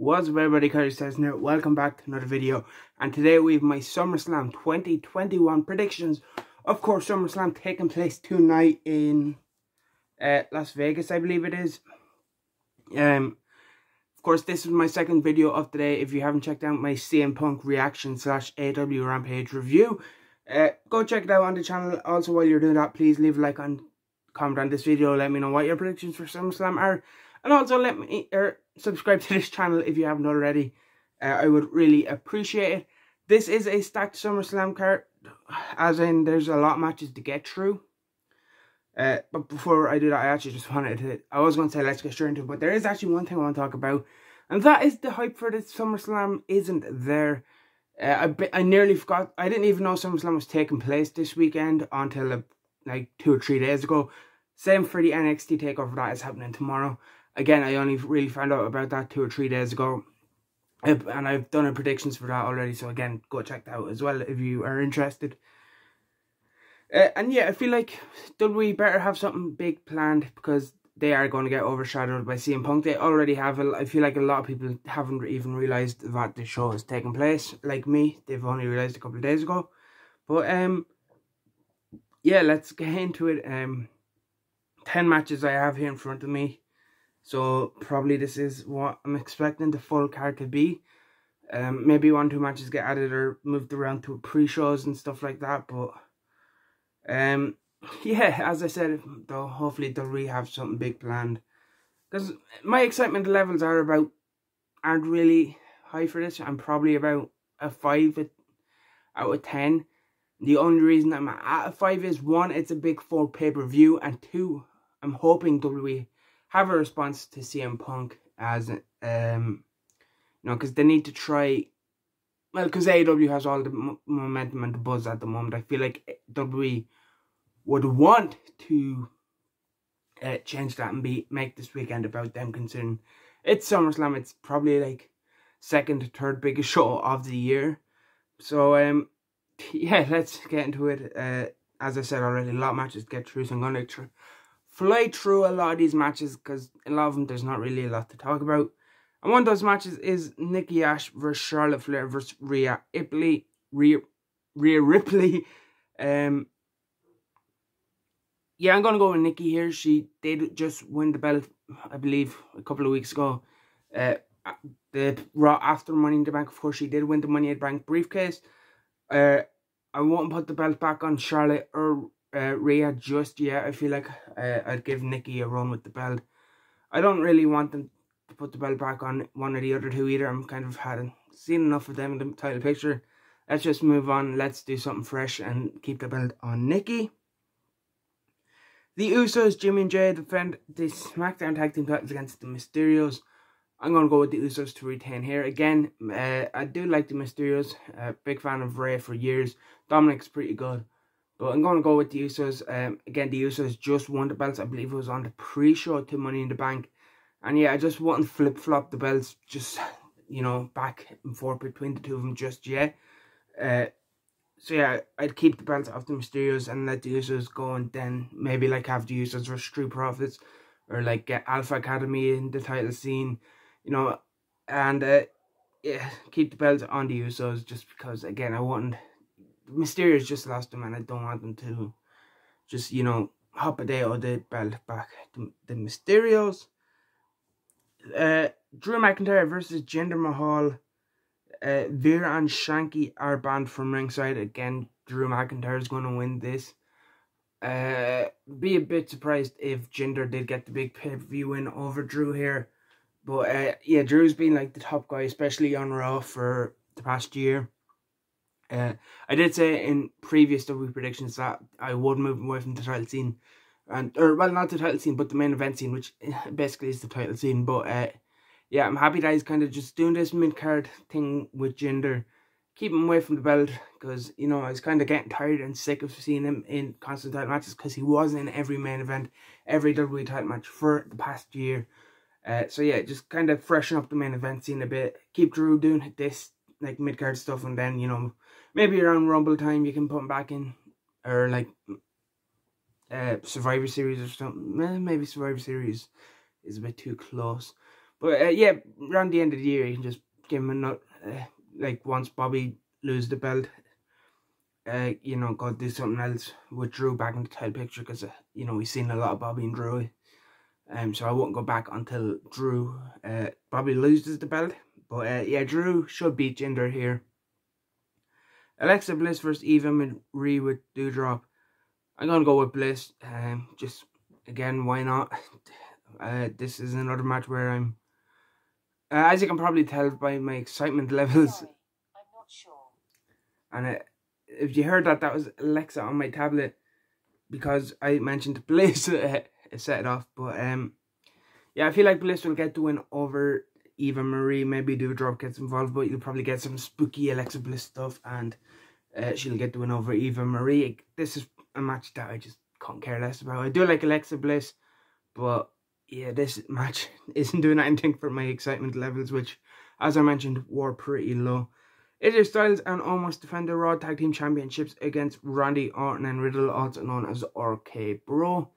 What's up everybody, Carter says here. Welcome back to another video, and today we have my SummerSlam 2021 predictions. Of course, SummerSlam taking place tonight in Las Vegas, I believe it is. Of course, this is my second video of the day. If you haven't checked out my CM Punk reaction / AW Rampage review, go check it out on the channel. Also, while you're doing that, please leave a like and comment on this video. Let me know what your predictions for SummerSlam are, and also let me subscribe to this channel if you haven't already. I would really appreciate it. This is a stacked SummerSlam card, as in there's a lot of matches to get through. But before I do that, I actually just wanted to, I was going to say let's get straight into it, but there is actually one thing I want to talk about, and that is the hype for this SummerSlam isn't there. I nearly forgot. I didn't even know SummerSlam was taking place this weekend until like 2 or 3 days ago. Same for the NXT takeover that is happening tomorrow. Again, I only really found out about that 2 or 3 days ago. And I've done a predictions for that already. So again, go check that out as well if you are interested. And yeah, I feel like WWE better have something big planned, because they are going to get overshadowed by CM Punk. They already have. I feel like a lot of people haven't even realised that the show is taking place. Like me, they've only realised a couple of days ago. But yeah, let's get into it. 10 matches I have here in front of me. So probably this is what I'm expecting the full card to be. Maybe 1 or 2 matches get added or moved around to pre-shows and stuff like that. But yeah, as I said, though, hopefully they'll really have something big planned. Because my excitement levels aren't really high for this. I'm probably about a 5 out of 10. The only reason I'm at a 5 is 1, it's a big 4 pay-per-view, and 2, I'm hoping WWE have a response to CM Punk, as you know, because they need to try. Well, because AEW has all the momentum and the buzz at the moment. I feel like WWE would want to change that and make this weekend about them, considering it's SummerSlam. It's probably like 2nd to 3rd biggest show of the year. So yeah, let's get into it. As I said already, a lot of matches to get through, so I'm going to fly through a lot of these matches, because a lot of them there's not really a lot to talk about. And one of those matches is Nikki Ash versus Charlotte Flair versus Rhea Ripley. Yeah, I'm going to go with Nikki here. She did just win the belt, I believe, a couple of weeks ago. The Raw after Money in the Bank, of course, she did win the Money in the Bank briefcase. I won't put the belt back on Charlotte or Rhea just yet. I feel like I'd give Nikki a run with the belt. I don't really want them to put the belt back on one or the other two either. I'm kind of seen enough of them in the title picture. Let's just move on. Let's do something fresh and keep the belt on Nikki. The Usos, Jimmy and Jay, defend the SmackDown Tag Team titles against the Mysterios. I'm going to go with the Usos to retain here. Again, I do like the Mysterios. Big fan of Rey for years. Dominic's pretty good. But I'm going to go with the Usos. Again, the Usos just won the belts. I believe it was on the pre-show to Money in the Bank. And yeah, I just wouldn't flip-flop the belts just, you know, back and forth between the two of them just yet. So yeah, I'd keep the belts off the Mysterios and let the Usos go, and then maybe like have the Usos versus Street Profits, or like get Alpha Academy in the title scene, you know, and yeah, keep the belts on the Usos, just because, again, I want Mysterios just lost them, and I don't want them to just, you know, hop a day or the belt back to the Mysterios. Drew McIntyre versus Jinder Mahal. Veer and Shanky are banned from ringside. Again, Drew McIntyre is going to win this. Be a bit surprised if Jinder did get the big pay-per-view win over Drew here. But yeah, Drew's been like the top guy, especially on Raw, for the past year. I did say in previous WWE predictions that I would move away from the title scene, or well, not the title scene, but the main event scene, which basically is the title scene. But yeah, I'm happy that he's kind of just doing this mid-card thing with Jinder, keep him away from the belt, because, you know, I was kind of getting tired and sick of seeing him in constant title matches, because he was in every main event, every WWE title match for the past year. So yeah, just kind of freshen up the main event scene a bit. Keep Drew doing this like mid-card stuff, and then, you know, maybe around Rumble time you can put him back in, or like Survivor Series or something. Maybe Survivor Series is a bit too close. But yeah, around the end of the year, you can just give him a nut. Like once Bobby loses the belt, you know, go do something else with Drew back in the title picture, because you know, we've seen a lot of Bobby and Drew. So I won't go back until Drew Bobby loses the belt. But yeah, Drew should beat Jinder here. Alexa Bliss versus Eva Marie with Doudrop. I'm gonna go with Bliss. Just again, why not? This is another match where I'm, as you can probably tell by my excitement levels. Sorry, I'm not sure. And if you heard that, that was Alexa on my tablet, because I mentioned Bliss. Set it off. But yeah, I feel like Bliss will get the win over Eva Marie. Maybe Doudrop gets involved, but you'll probably get some spooky Alexa Bliss stuff, and she'll get the win over Eva Marie. This is a match that I just can't care less about. I do like Alexa Bliss, but yeah, this match isn't doing anything for my excitement levels, which, as I mentioned, were pretty low. AJ Styles and Omos defend the Raw Tag Team Championships against Randy Orton and Riddle, also known as RK Bro.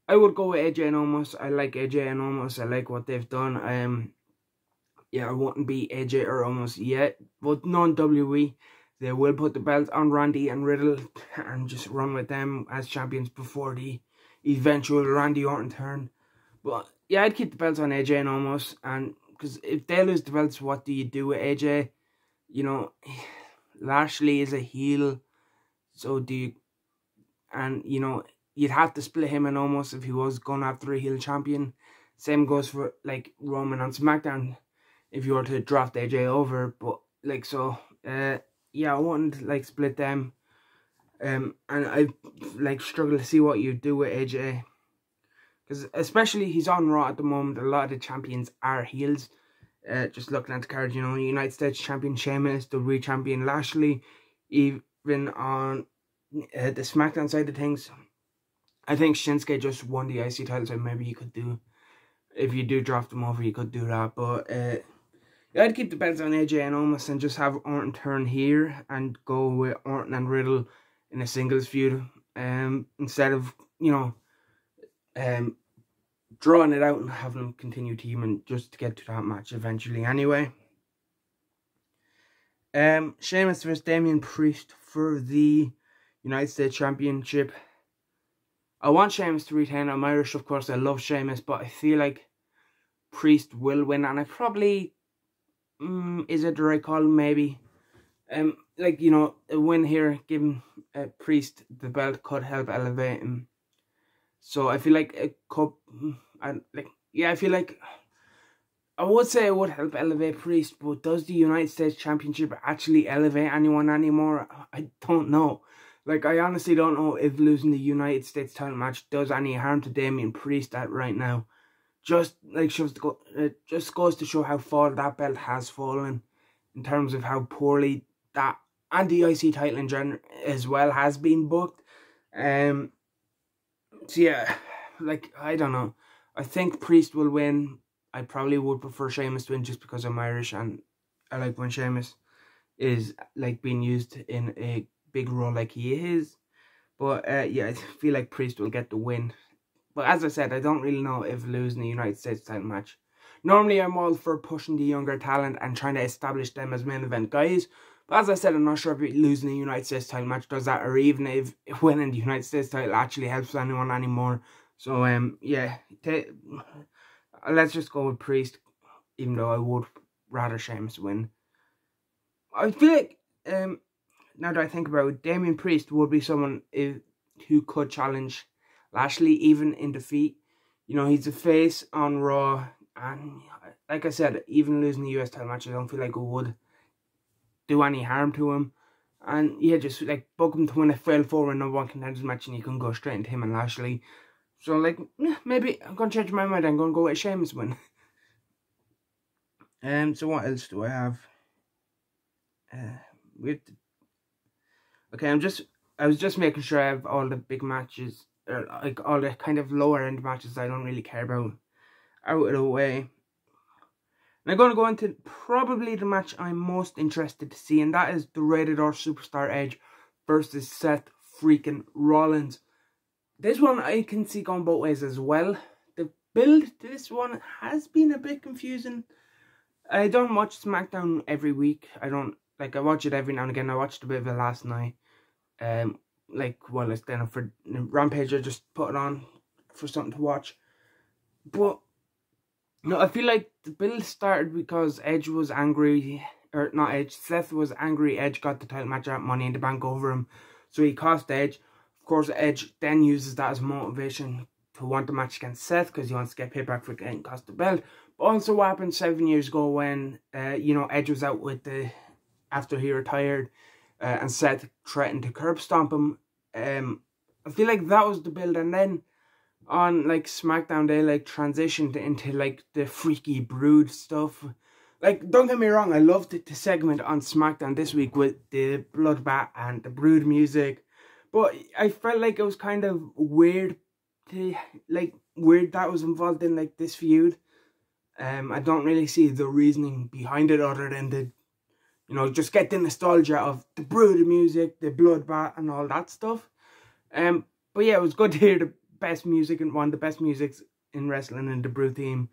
I would go with AJ and Omos. I like AJ and Omos. I like what they've done. Yeah, I wouldn't be AJ or Omos yet, but non-WWE, they will put the belt on Randy and Riddle and just run with them as champions before the eventual Randy Orton turn. But yeah, I'd keep the belts on AJ and Omos, and because if they lose the belts, what do you do with AJ? You know, Lashley is a heel, so do you, and you know, you'd have to split him and Omos if he was going after a heel champion. Same goes for like Roman on SmackDown if you were to draft AJ over. But like, so yeah, I wouldn't like split them. And I like struggle to see what you do with AJ, because especially he's on Raw at the moment. A lot of the champions are heels. Just looking at the card, you know, United States Champion Sheamus, WWE Champion Lashley, even on the SmackDown side of things, I think Shinsuke just won the IC title, so maybe you could do, if you do draft them over, you could do that. But yeah, I'd keep the belts on AJ and Omos and just have Orton turn here and go with Orton and Riddle in a singles feud, instead of, you know, drawing it out and having them continue teaming just to get to that match eventually anyway. Sheamus versus Damian Priest for the United States Championship. I want Sheamus to retain. I'm Irish, of course. I love Sheamus, but I feel like Priest will win, and I probably, is it the right call? Maybe. Like, you know, a win here, giving Priest the belt could help elevate him. So I feel like it could, I feel like, I would say it would help elevate Priest, but does the United States Championship actually elevate anyone anymore? I don't know. Like, I honestly don't know if losing the United States title match does any harm to Damian Priest right now. Just like it just goes to show how far that belt has fallen in terms of how poorly that, and the IC title in general as well, has been booked. So yeah, like, I don't know. I think Priest will win. I probably would prefer Sheamus to win just because I'm Irish, and I like when Sheamus is like being used in a big role like he is. But yeah, I feel like Priest will get the win. But as I said, I don't really know if losing the United States title match. Normally I'm all for pushing the younger talent and trying to establish them as main event guys. But as I said, I'm not sure if losing the United States title match does that, or even if winning the United States title actually helps anyone anymore. So yeah, let's just go with Priest, even though I would rather Sheamus win. I feel like, now that I think about it, Damian Priest would be someone who could challenge Lashley even in defeat. You know, he's a face on Raw, and like I said, even losing the US title match, I don't feel like it would do any harm to him. And yeah, just like book him to win a fail forward #1 contenders match, and you can go straight into him and Lashley. So like, maybe I'm gonna change my mind. I'm gonna go with a Sheamus win. So what else do I have? Okay, I was just making sure I have all the big matches, or like all the kind of lower end matches I don't really care about, out of the way. And I'm going to go into probably the match I'm most interested to see, and that is the Rated R Superstar Edge versus Seth freaking Rollins. This one I can see going both ways as well. The build to this one has been a bit confusing. I don't watch SmackDown every week. I watch it every now and again. I watched a bit of it last night. While I stand up for Rampage, I just put it on for something to watch. But no, I feel like the build started because Edge was angry, or not Edge, Seth was angry. Edge got the title match at Money in the Bank over him, so he cost Edge. Of course, Edge then uses that as motivation to want the match against Seth because he wants to get payback for getting cost the belt. But also what happened 7 years ago when, Edge was out after he retired and Seth threatened to curb stomp him. I feel like that was the build, and then on SmackDown they transitioned into the freaky Brood stuff. Don't get me wrong, I loved the segment on SmackDown this week with the bloodbath and the Brood music, but I felt like it was kind of weird that was involved in this feud. I don't really see the reasoning behind it other than just get the nostalgia of the Brood music, the bloodbath and all that stuff. But yeah, it was good to hear the best music and one of the best musics in wrestling and the Brood theme.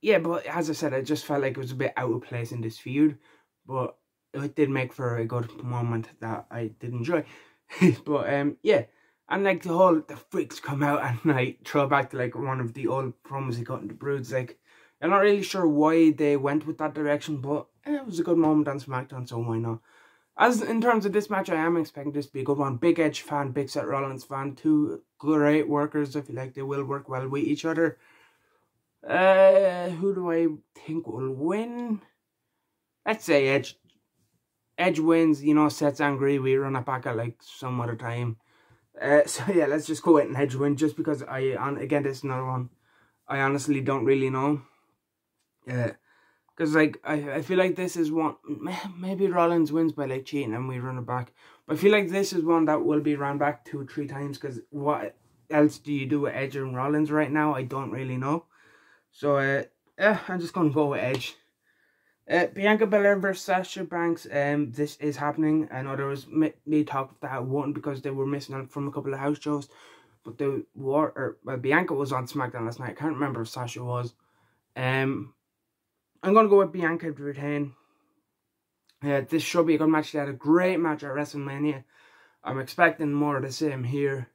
Yeah, but as I said, I just felt like it was a bit out of place in this feud, but it did make for a good moment that I did enjoy. But yeah, and the freaks come out and throw back to one of the old promos he got in the Broods. I'm not really sure why they went with that direction, but it was a good moment on SmackDown, so why not? As in terms of this match, I am expecting this to be a good one. Big Edge fan, big Seth Rollins fan, two great workers. I feel like they will work well with each other. Who do I think will win? Let's say Edge. Edge wins, Seth's angry, we run it back at some other time. So yeah, let's just go with an Edge win, just because again, this is another one I honestly don't really know. Because I feel like this is one, maybe Rollins wins by cheating and we run it back. But I feel like this is one that will be run back 2 or 3 times, because what else do you do with Edge and Rollins right now? I don't really know. So I'm just gonna go with Edge. Bianca Belair versus Sasha Banks. This is happening. I know there was me talk that won because they were missing out from a couple of house shows, but Bianca was on SmackDown last night. I can't remember if Sasha was. I'm gonna go with Bianca to retain. This should be a good match. They had a great match at WrestleMania. I'm expecting more of the same here.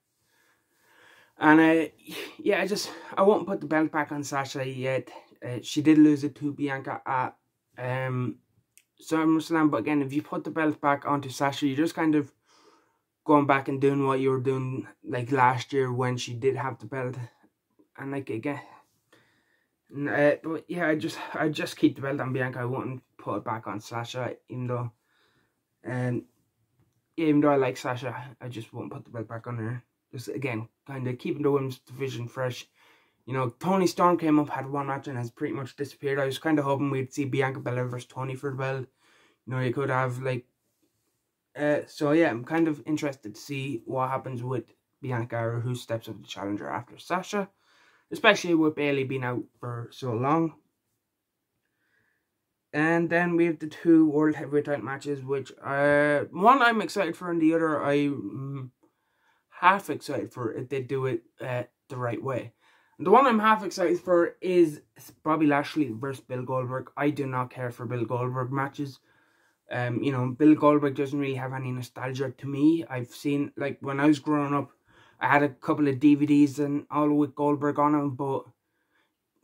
And yeah, I won't put the belt back on Sasha yet. She did lose it to Bianca at SummerSlam, but again, if you put the belt back onto Sasha, you're just kind of going back and doing what you were doing last year when she did have the belt. And again, but yeah, I just keep the belt on Bianca. I wouldn't put it back on Sasha, even though I like Sasha, I just won't put the belt back on her. Just again, kind of keeping the women's division fresh. Toni Storm came up, had one match and has pretty much disappeared. I was kind of hoping we'd see Bianca Belair versus Toni for the belt. You could have so yeah, I'm kind of interested to see what happens with Bianca, or who steps up the challenger after Sasha, especially with Bayley being out for so long. And then we have the 2 World Heavyweight title matches, which one I'm excited for and the other I'm half excited for if they do it the right way. The one I'm half excited for is Bobby Lashley versus Bill Goldberg. I do not care for Bill Goldberg matches. Bill Goldberg doesn't really have any nostalgia to me. I've seen, when I was growing up, I had a couple of DVDs and all with Goldberg on them, but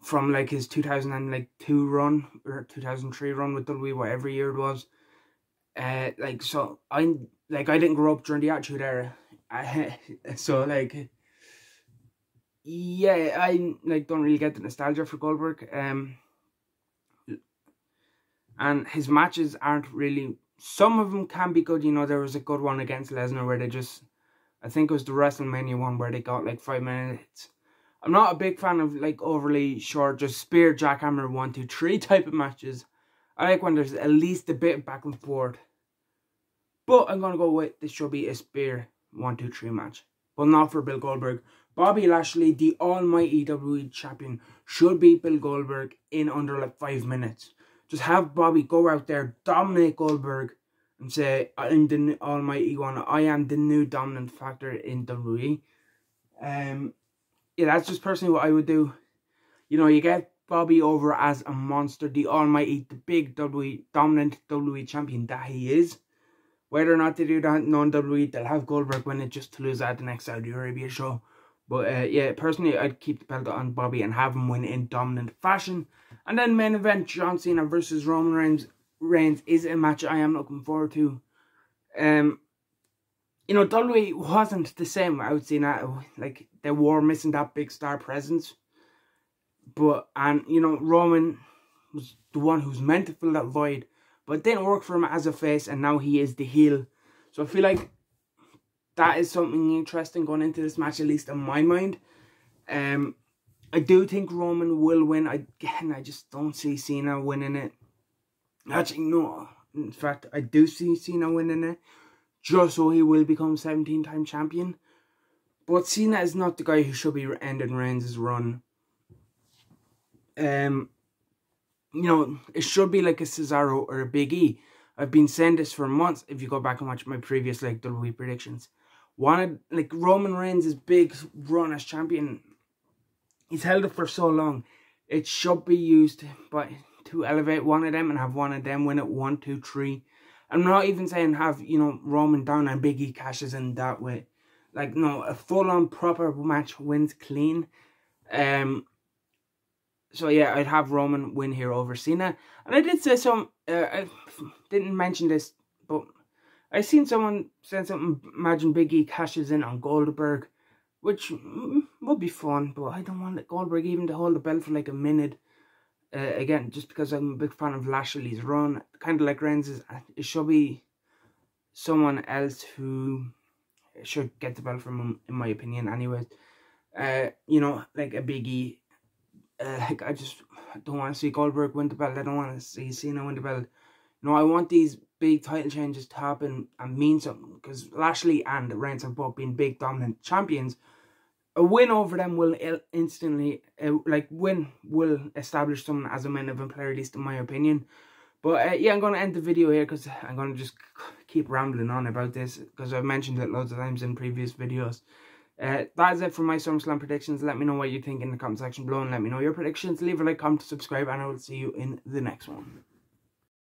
from his 2002 run or 2003 run with WWE, whatever year it was, so I didn't grow up during the Attitude Era. So yeah, I don't really get the nostalgia for Goldberg. And his matches aren't really, some of them can be good. There was a good one against Lesnar where I think it was the WrestleMania one where they got 5 minutes. I'm not a big fan of overly short, just spear, jackhammer, 1, 2, 3 type of matches. I like when there's at least a bit of back and forth. But I'm going to go with this should be a spear, 1, 2, 3 match. But not for Bill Goldberg. Bobby Lashley, the almighty WWE champion, should beat Bill Goldberg in under 5 minutes. Just have Bobby go out there, dominate Goldberg, and say, I'm the almighty one. I am the new dominant factor in WWE. yeah, that's just personally what I would do. You know, you get Bobby over as a monster, the almighty, the big WWE, dominant WWE champion that he is. Whether or not they do that non-WWE, they'll have Goldberg win it just to lose at the next Saudi Arabia show. But yeah, personally, I'd keep the belt on Bobby and have him win in dominant fashion. And then main event, John Cena versus Roman Reigns is a match I am looking forward to. You know, WWE wasn't the same without Cena. Like, they were missing that big star presence. And you know, Roman was the one who's meant to fill that void. But it didn't work for him as a face, and now he is the heel. So I feel like that is something interesting going into this match, at least in my mind. I do think Roman will win. Again, I just don't see Cena winning it. Actually, no. In fact, I do see Cena winning it, just so he will become 17-time champion. But Cena is not the guy who should be ending Reigns' run. You know, it should be like a Cesaro or a Big E. I've been saying this for months. If you go back and watch my previous WWE predictions, like Roman Reigns' big run as champion, he's held it for so long. It should be used to elevate one of them and have one of them win it 1, 2, 3. I'm not even saying have, you know, Roman down and Big E cashes in that way. Like, no, a full-on proper match wins clean. So yeah, I'd have Roman win here over Cena. And I did say I didn't mention this, but I seen someone saying something, imagine Big E cashes in on Goldberg, which would be fun, but I don't want Goldberg even to hold the belt for like a minute. Again, just because I'm a big fan of Lashley's run, kind of like Reigns, it should be someone else who should get the belt from him, in my opinion, anyways. You know, like a Big E. Like, I just don't want to see Goldberg win the belt. I don't want to see Cena win the belt. No, I want these big title changes to happen and mean something. Because Lashley and Reigns have both been big dominant champions. A win over them will instantly, will establish someone as a main event player, at least in my opinion. But yeah, I'm going to end the video here because I'm going to just keep rambling on about this. Because I've mentioned it loads of times in previous videos. That is it for my SummerSlam predictions. Let me know what you think in the comment section below and let me know your predictions. Leave a like, comment, subscribe, and I will see you in the next one.